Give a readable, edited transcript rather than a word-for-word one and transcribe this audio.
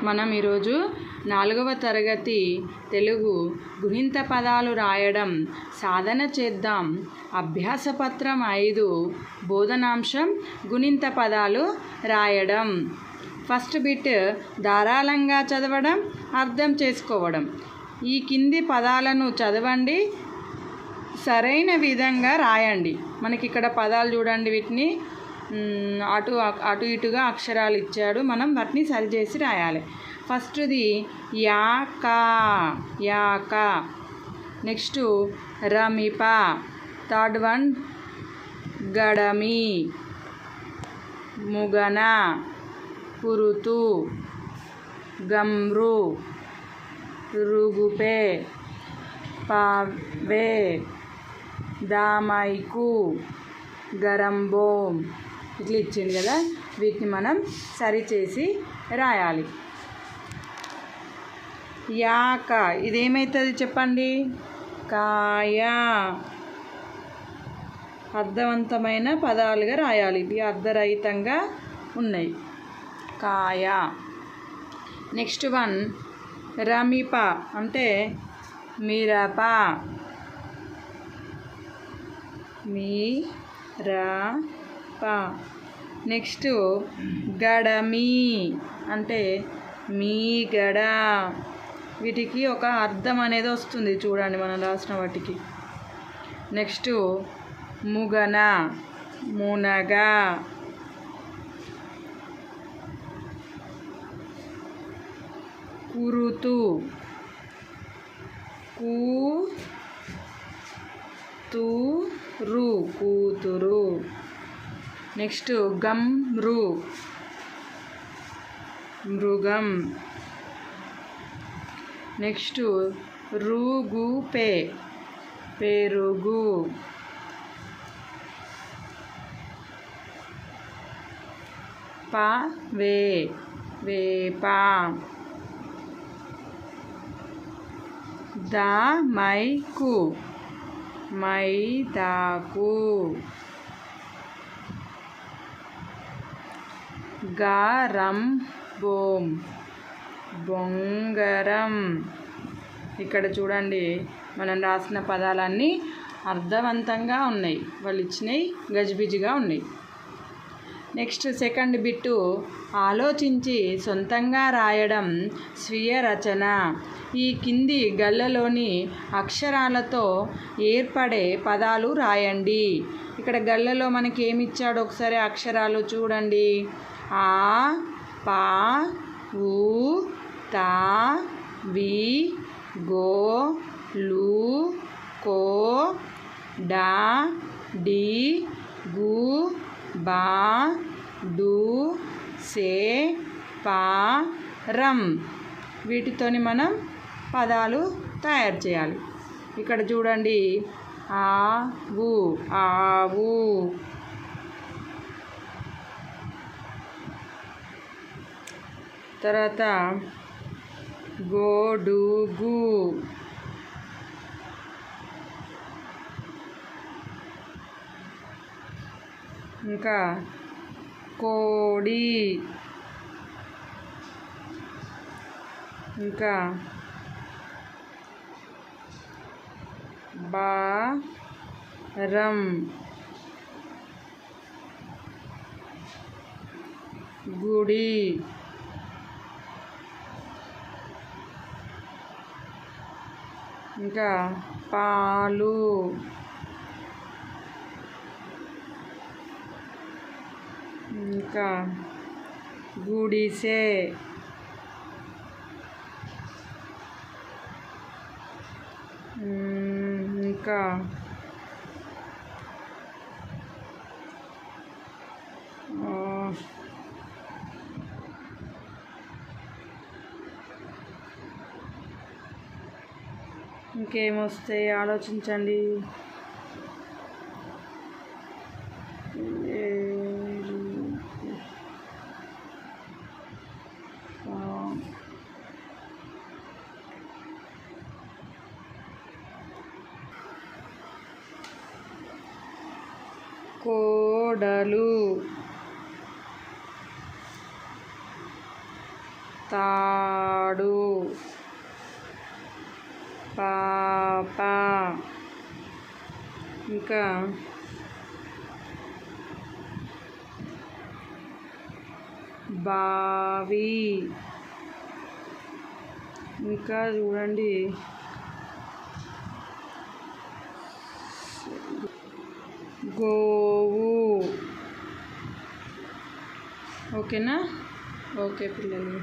మనం ఈరోజు 4వ తరగతి తెలుగు గుణింత పదాలు రాయడం సాధన చేద్దాం. అభ్యాసపత్రం 5 బోధనాంశం గుణింత పదాలు రాయడం. ఫస్ట్ బిట్ ధారాళంగా చదవడం, అర్థం చేసుకోవడం. ఈ కింది పదాలను చదవండి, సరైన విధంగా రాయండి. మనకి ఇక్కడ పదాలు చూడండి, వీటిని అటు ఇటుగా అక్షరాలు ఇచ్చాడు, మనం వాటిని సరిచేసి రాయాలి. ఫస్ట్ది యాక యాక, నెక్స్ట్ రమిప, థర్డ్ వన్ గడమి, ముగన, పురుతు, గమ్రు, రుగుపే, పావే, దామైకు, గరంబోం. ఇట్లా ఇచ్చింది కదా, వీటిని మనం సరిచేసి రాయాలి. యాక ఇదేమవుతుంది చెప్పండి? కాయ. అర్థవంతమైన పదాలుగా రాయాలి, ఇవి అర్ధరహితంగా ఉన్నాయి. కాయ. నెక్స్ట్ వన్ రమిప అంటే మిరప. మిరప. నెక్స్ట్ గడమి అంటే మీగడ. వీటికి ఒక అర్థం అనేది వస్తుంది చూడండి మనం రాసిన వాటికి. నెక్స్ట్ ముగన, మునగ. కురుతు, కూతురు, కూతురు. నెక్స్ట్ గమ్రు, మృగం. నెక్స్ట్ రుగుపే, పెరుగు. పావే, వేప. దామైకు, మైదాకు. గరంబోం, బొంగరం. ఇక్కడ చూడండి మనం రాసిన పదాలన్నీ అర్థవంతంగా ఉన్నాయి, వాళ్ళు ఇచ్చినవి గజిబిజిగా ఉన్నాయి. నెక్స్ట్ సెకండ్ బిట్టు ఆలోచించి సొంతంగా రాయడం స్వీయ రచన. ఈ కింది గళ్ళలోని అక్షరాలతో ఏర్పడే పదాలు రాయండి. ఇక్కడ గళ్ళలో మనకి ఏమి ఇచ్చాడో ఒకసారి అక్షరాలు చూడండి. ఆ, పా, ఊ, తా, వి, గో, లు, కో, డా, డి, గు, బా, డు, సే, పా, రం. వీటితోని మనం పదాలు తయారు చేయాలి. ఇక్కడ చూడండి ఆవు, ఆవు. తర్వాత గోడుగు, ఇంకా కోడి, ఇంకా బారం, గుడి, ఇంకా పాలు, ఇంకా గుడిసె, ఇంకా ఇంకేమొస్తాయి ఆలోచించండి. కోడలు, తాడు పాప ఇంకా బావి ఇంకా చూడండి గోవు ఓకేనా ఓకే పిల్లలు